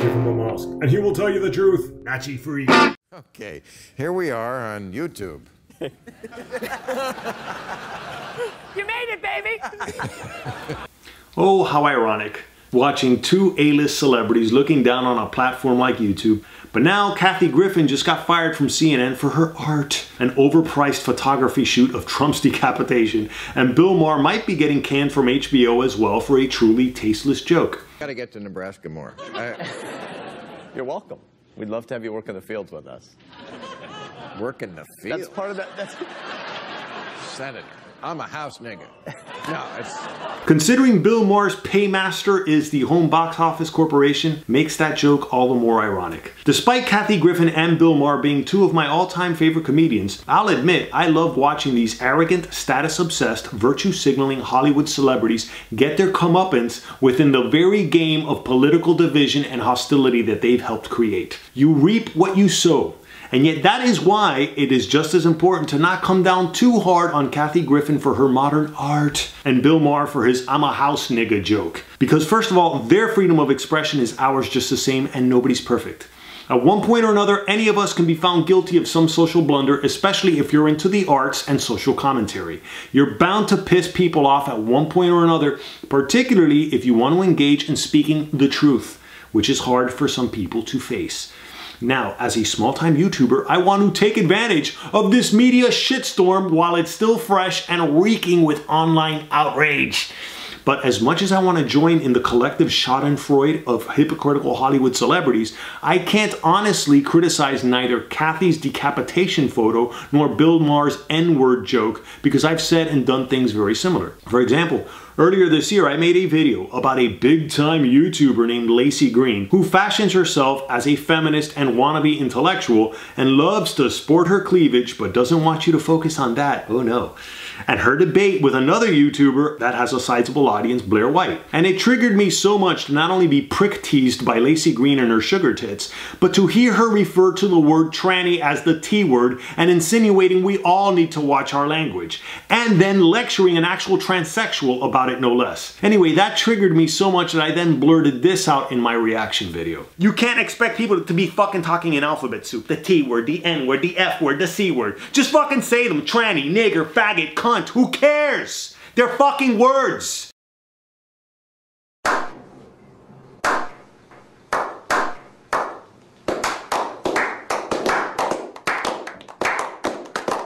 Griffin Bill Maher, and he will tell you the truth. Nachi free. Okay, here we are on YouTube. You made it, baby! Oh, how ironic. Watching two A-list celebrities looking down on a platform like YouTube. But now Kathy Griffin just got fired from CNN for her art. An overpriced photography shoot of Trump's decapitation. And Bill Maher might be getting canned from HBO as well for a truly tasteless joke. Gotta get to Nebraska more. You're welcome. We'd love to have you work in the fields with us. Work in the field? That's part of that. That's... Senator. I'm a house nigga. No, it's... Considering Bill Maher's paymaster is the home box office corporation, makes that joke all the more ironic. Despite Kathy Griffin and Bill Maher being two of my all-time favorite comedians, I'll admit I love watching these arrogant, status-obsessed, virtue-signaling Hollywood celebrities get their comeuppance within the very game of political division and hostility that they've helped create. You reap what you sow. And yet that is why it is just as important to not come down too hard on Kathy Griffin for her modern art and Bill Maher for his I'm a house nigga joke. Because first of all, their freedom of expression is ours just the same and nobody's perfect. At one point or another, any of us can be found guilty of some social blunder, especially if you're into the arts and social commentary. You're bound to piss people off at one point or another, particularly if you want to engage in speaking the truth, which is hard for some people to face. Now, as a small-time YouTuber, I want to take advantage of this media shitstorm while it's still fresh and reeking with online outrage. But as much as I want to join in the collective schadenfreude of hypocritical Hollywood celebrities, I can't honestly criticize neither Kathy's decapitation photo nor Bill Maher's N-word joke because I've said and done things very similar. For example, earlier this year, I made a video about a big-time YouTuber named Lacey Green who fashions herself as a feminist and wannabe intellectual and loves to sport her cleavage but doesn't want you to focus on that, oh no. And her debate with another YouTuber that has a sizable audience, Blair White. And it triggered me so much to not only be prick-teased by Lacey Green and her sugar tits, but to hear her refer to the word tranny as the T-word and insinuating we all need to watch our language. And then lecturing an actual transsexual about it no less. Anyway, that triggered me so much that I then blurted this out in my reaction video. You can't expect people to be fucking talking in alphabet soup. The T-word, the N-word, the F-word, the C-word. Just fucking say them. Tranny, nigger, faggot, cunt. Who cares? They're fucking words.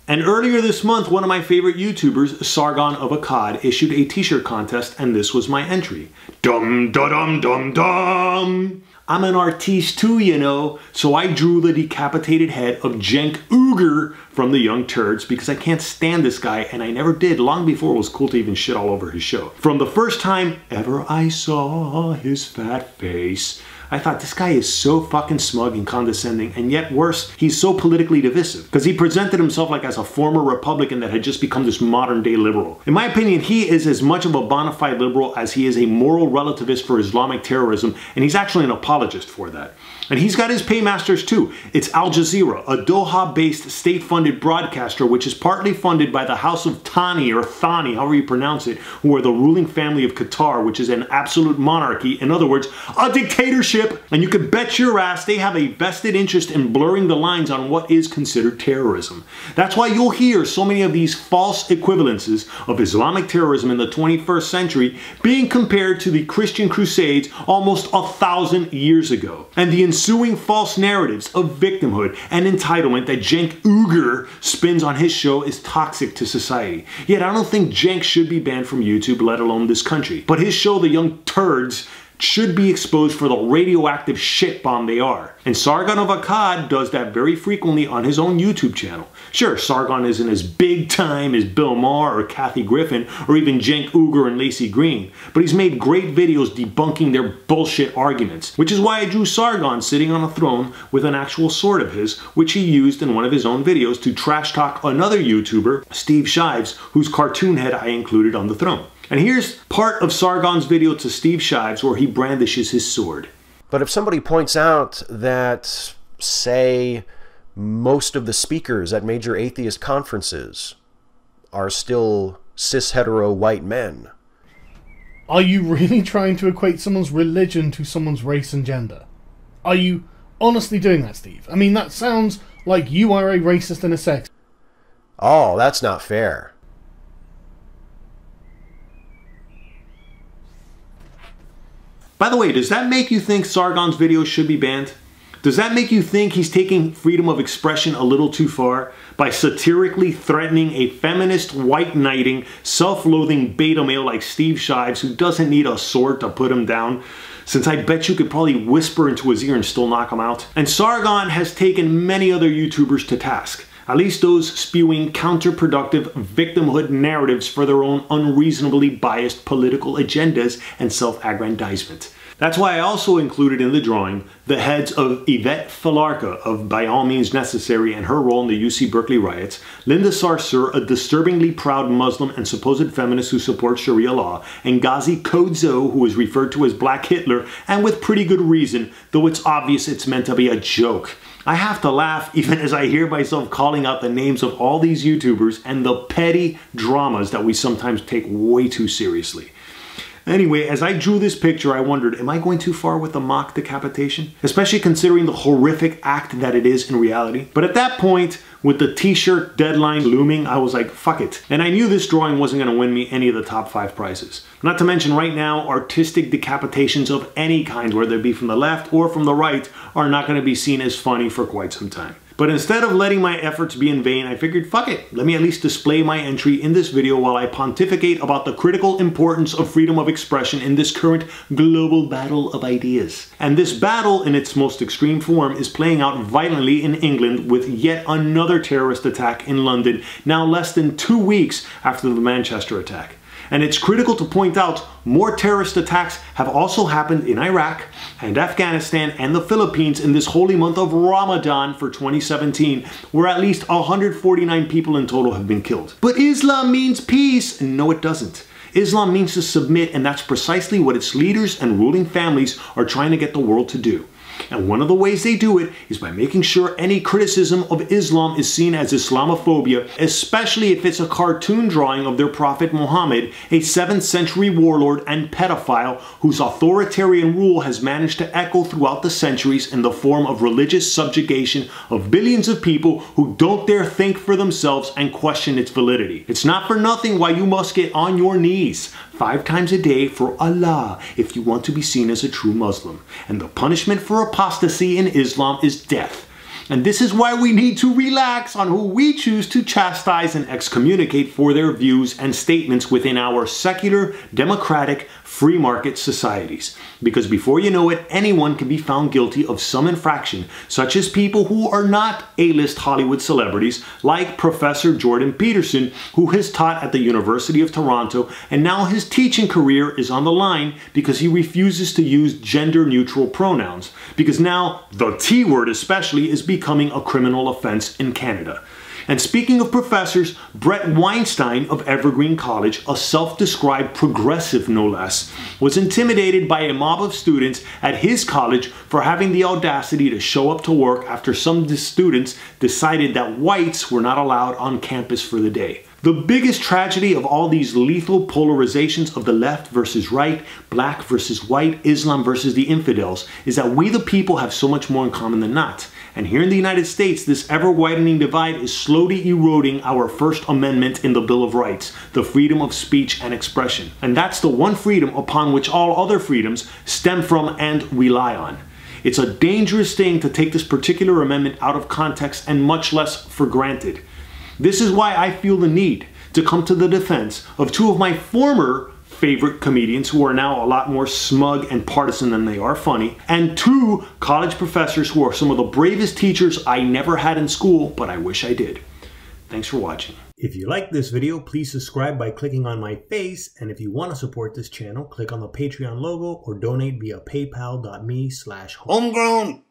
And earlier this month, one of my favorite YouTubers, Sargon of Akkad, issued a t-shirt contest, and this was my entry. Dum da dum dum dum. I'm an artiste too, you know, so I drew the decapitated head of Cenk Uygur from the Young Turds because I can't stand this guy, and I never did long before it was cool to even shit all over his show. From the first time ever I saw his fat face, I thought this guy is so fucking smug and condescending, and yet worse, he's so politically divisive because he presented himself like as a former Republican that had just become this modern day liberal. In my opinion, he is as much of a bona fide liberal as he is a moral relativist for Islamic terrorism, and he's actually an apologist for that. And he's got his paymasters too. It's Al Jazeera, a Doha-based state-funded broadcaster which is partly funded by the House of Thani, or Thani, however you pronounce it, who are the ruling family of Qatar, which is an absolute monarchy, in other words, a dictatorship. And you can bet your ass they have a vested interest in blurring the lines on what is considered terrorism. That's why you'll hear so many of these false equivalences of Islamic terrorism in the 21st century being compared to the Christian Crusades almost 1,000 years ago. And the ensuing false narratives of victimhood and entitlement that Cenk Uygur spins on his show is toxic to society. Yet I don't think Cenk should be banned from YouTube, let alone this country. But his show, The Young Turds, should be exposed for the radioactive shit bomb they are. And Sargon of Akkad does that very frequently on his own YouTube channel. Sure, Sargon isn't as big time as Bill Maher or Kathy Griffin or even Cenk Uygur and Lacey Green, but he's made great videos debunking their bullshit arguments, which is why I drew Sargon sitting on a throne with an actual sword of his, which he used in one of his own videos to trash talk another YouTuber, Steve Shives, whose cartoon head I included on the throne. And here's part of Sargon's video to Steve Shives where he brandishes his sword. But if somebody points out that, say, most of the speakers at major atheist conferences are still cis-hetero white men. Are you really trying to equate someone's religion to someone's race and gender? Are you honestly doing that, Steve? I mean, that sounds like you are a racist and a sexist. Oh, that's not fair. By the way, does that make you think Sargon's videos should be banned? Does that make you think he's taking freedom of expression a little too far by satirically threatening a feminist, white-knighting, self-loathing beta male like Steve Shives who doesn't need a sword to put him down? Since I bet you could probably whisper into his ear and still knock him out. And Sargon has taken many other YouTubers to task. At least those spewing counterproductive victimhood narratives for their own unreasonably biased political agendas and self-aggrandizement. That's why I also included in the drawing the heads of Yvette Falarca of By All Means Necessary and her role in the UC Berkeley riots, Linda Sarsour, a disturbingly proud Muslim and supposed feminist who supports Sharia law, and Ghazi Kodzo, who is referred to as Black Hitler, and with pretty good reason, though it's obvious it's meant to be a joke. I have to laugh even as I hear myself calling out the names of all these YouTubers and the petty dramas that we sometimes take way too seriously. Anyway, as I drew this picture, I wondered, am I going too far with the mock decapitation? Especially considering the horrific act that it is in reality. But at that point, with the t-shirt deadline looming, I was like, fuck it. And I knew this drawing wasn't going to win me any of the top 5 prizes. Not to mention right now, artistic decapitations of any kind, whether it be from the left or from the right, are not going to be seen as funny for quite some time. But instead of letting my efforts be in vain, I figured, fuck it, let me at least display my entry in this video while I pontificate about the critical importance of freedom of expression in this current global battle of ideas. And this battle, in its most extreme form, is playing out violently in England with yet another terrorist attack in London, now less than 2 weeks after the Manchester attack. And it's critical to point out more terrorist attacks have also happened in Iraq and Afghanistan and the Philippines in this holy month of Ramadan for 2017, where at least 149 people in total have been killed. But Islam means peace. No, it doesn't. Islam means to submit, and that's precisely what its leaders and ruling families are trying to get the world to do. And one of the ways they do it is by making sure any criticism of Islam is seen as Islamophobia, especially if it's a cartoon drawing of their prophet Muhammad, a 7th century warlord and pedophile whose authoritarian rule has managed to echo throughout the centuries in the form of religious subjugation of billions of people who don't dare think for themselves and question its validity. It's not for nothing why you must get on your knees 5 times a day for Allah if you want to be seen as a true Muslim. And the punishment for apostasy in Islam is death. And this is why we need to relax on who we choose to chastise and excommunicate for their views and statements within our secular, democratic, free market societies. Because before you know it, anyone can be found guilty of some infraction, such as people who are not A-list Hollywood celebrities, like Professor Jordan Peterson, who has taught at the University of Toronto, and now his teaching career is on the line because he refuses to use gender-neutral pronouns. Because now, the T word especially, is becoming a criminal offense in Canada. And speaking of professors, Brett Weinstein of Evergreen College, a self-described progressive no less, was intimidated by a mob of students at his college for having the audacity to show up to work after some students decided that whites were not allowed on campus for the day. The biggest tragedy of all these lethal polarizations of the left versus right, black versus white, Islam versus the infidels, is that we the people have so much more in common than not. And here in the United States, this ever-widening divide is slowly eroding our First Amendment in the Bill of Rights, the freedom of speech and expression. And that's the one freedom upon which all other freedoms stem from and rely on. It's a dangerous thing to take this particular amendment out of context and much less for granted. This is why I feel the need to come to the defense of 2 of my former favorite comedians who are now a lot more smug and partisan than they are funny, and 2 college professors who are some of the bravest teachers I never had in school, but I wish I did. Thanks for watching. If you like this video, please subscribe by clicking on my face, and if you want to support this channel, click on the Patreon logo or donate via paypal.me/homegrown.